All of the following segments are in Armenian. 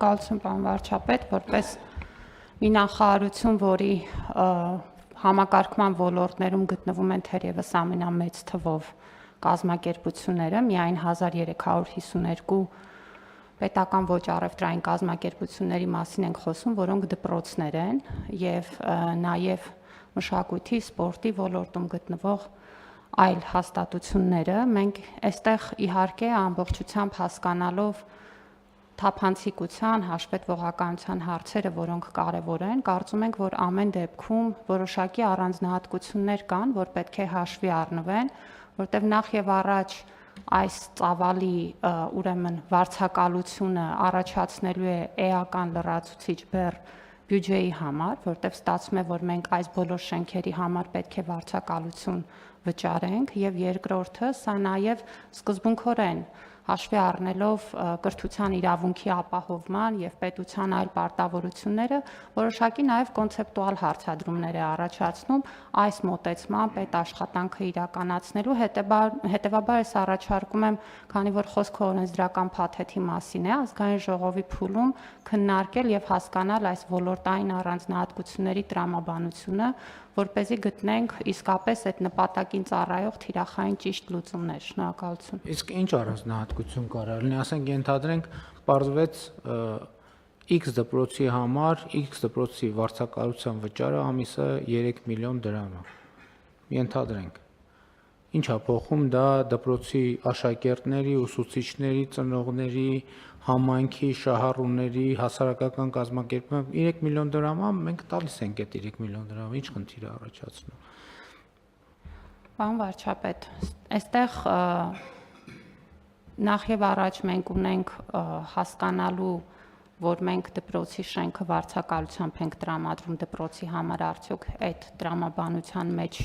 Շնորհակալություն, պարոն վարչապետ, որպես մի նախարարություն, որի համակարգման ոլորտներում գտնվում են թերևս ամենամեծ թվով կազմակերպությունները, միայն 1352 պետական ոչ առևտրային կազմակերպությունների մասին ենք խոսում, որոնք դպրոցներ են եւ նաեւ մշակույթի, սպորտի ոլորտում գտնվող այլ հաստատությունները։ Մենք այստեղ իհարկե ամբողջությամբ հասկանալով թափանցիկության, հաշվետվողականության հարցերը, որոնք կարևոր են, կարծում ենք, որ ամեն դեպքում որոշակի առանձնահատկություններ կան, որ պետք է հաշվի առնվեն, որտեղ նախ եւ առաջ այս ծավալի ուրեմն վարձակալությունը առաջացնելու է էական լրացուցիչ բեռ բյուջեի համար, որտեղ ստացվում է, որ մենք այս բոլոր շենքերի համար պետք է վարձակալություն վճարենք, եւ երկրորդը սա նաեւ սկզբունքորեն հաշվի առնելով կրթության իրավունքի ապահովման եւ պետության այլ պարտավորությունները, որոշակի նաեւ կոնցեպտուալ հարցադրումներ է առաջացնում այս մոտեցման պետաշխատանքը իրականացնելու, հետեւաբար ես առաջարկում եմ, քանի որ խոսքը օրենսդրական փաթեթի մասին է, ազգային ժողովի փուլում քննարկել եւ հասկանալ այս ոլորտային առանձնահատկությունների տրամաբանությունը, որպեսզի գտնենք իսկապես այդ նպատակին ծառայող թիրախային ճիշտ լուծումներ։ Շնորհակալություն։ Իսկ ինչ առանձնահատկություն կարող լինի, ասենք ենթադրենք, պարզվեց X դպրոցի համար X դպրոցի վարձակալության վճարը ամիսը 3 միլիոն դրամ է։ Ենթադրենք։ Ինչ է փոխում դա դպրոցի աշակերտների, ուսուցիչների, ծնողների, համայնքի, շահառուների, հասարակական կազմակերպման 3 միլիոն դրամը մենք տալիս ենք այդ 3 միլիոն դրամը, ինչ խնդիր է առաջացնում։ Պարոն վարչապետ, այստեղ նախ եւ առաջ մենք ունենք հասկանալու, որ մենք դպրոցի շենքը վարձակալությամբ ենք տրամադրում դպրոցի համար, արդյոք այդ տրամաբանության մեջ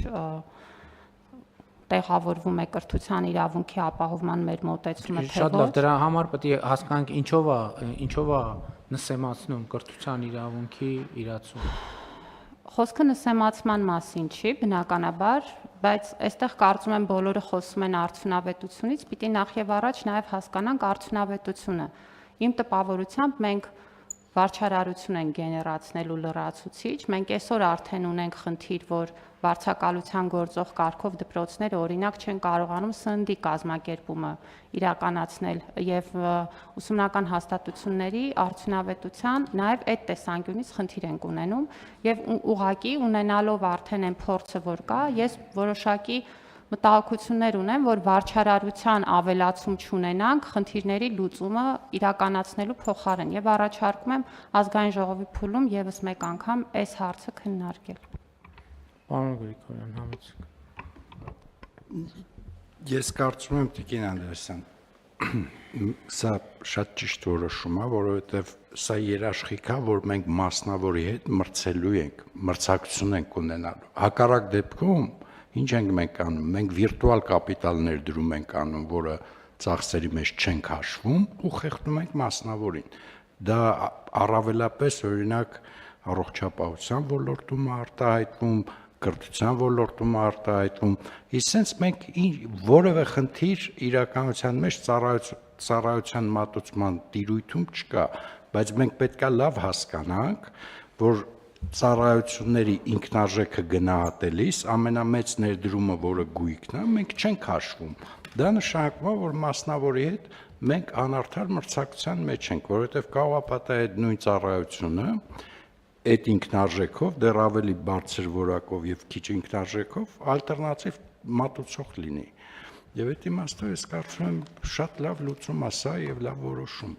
տեղավորվում է կրթության իրավունքի ապահովման մեր մոտեցումը, թե Շատ լավ, դրա համար պետք է հասկանանք ինչով է նսեմացնում կրթության իրավունքի իրացումը։ Խոսքը նսեմացման մասին չի, բնականաբար, բայց այստեղ կարծում եմ բոլորը խոսում են արդյունավետությունից, պիտի նախ եւ առաջ նաեւ հասկանանք արդյունավետությունը։ Իմ տպավորությամբ մենք վարչարարություն են գեներացնելու լրացուցիչ, մենք այսօր արդեն ունենք խնդիր, որ վարձակալության գործող կարգով դպրոցները օրինակ չեն կարողանում սննդի կազմակերպումը իրականացնել եւ ուսումնական հաստատությունների արդյունավետության նաեւ այդ տեսանկյունից խնդիր ենք ունենում եւ ուղղակի ունենալով արդեն այն փորձը, որ կա, ես որոշակի մտահոգություններ ունեմ, որ վարչարարության ավելացում չունենանք խնդիրների լուծումը իրականացնելու փոխարեն եւ առաջարկում եմ ազգային ժողովի փուլում եւս մեկ անգամ այս հարցը քննարկել։ Պարոն Գրիգորյան, համեցեք։ Ես կարծում եմ, Տիկին Անդրեասյան, սա շատ ճիշտ որոշում է, որովհետև սա երաշխիք է, որ մենք մասնավորի հետ մրցելու ենք, մրցակցություն ենք ունենալու։ Հակառակ դեպքում ինչ ենք մենք անում։ Մենք վիրտուալ կապիտալ ներդրում ենք անում, որը ծախսերի մեջ չենք հաշվում ու խեղդում ենք մասնավորին։ Դա առավելապես օրինակ առողջապահության ոլորտում արտահայտվում, կրթության ոլորտում արտահայտվում, իսկ մենք որևէ խնդիր իրականության մեջ ծառայության մատուցման տիրույթում չկա, բայց մենք պետք է լավ հասկանանք, որ ծառայությունների ինքնարժեքը գնահատելիս ամենամեծ ներդրումը, որը գույքն է, մենք չենք հաշվում։ Դա նշանակում է, որ մասնավորի հետ մենք անարդար մրցակցության մեջ ենք, որովհետև կարող է պատահել նույն ծառայությունը այդ ինքնարժեքով, դեռ ավելի բարձր որակով եւ քիչ ինքնարժեքով ալտերնատիվ մատուցող լինի։ Եվ այդ իմաստով ես կարծում եմ շատ լավ լուծում է սա եւ լավ որոշում։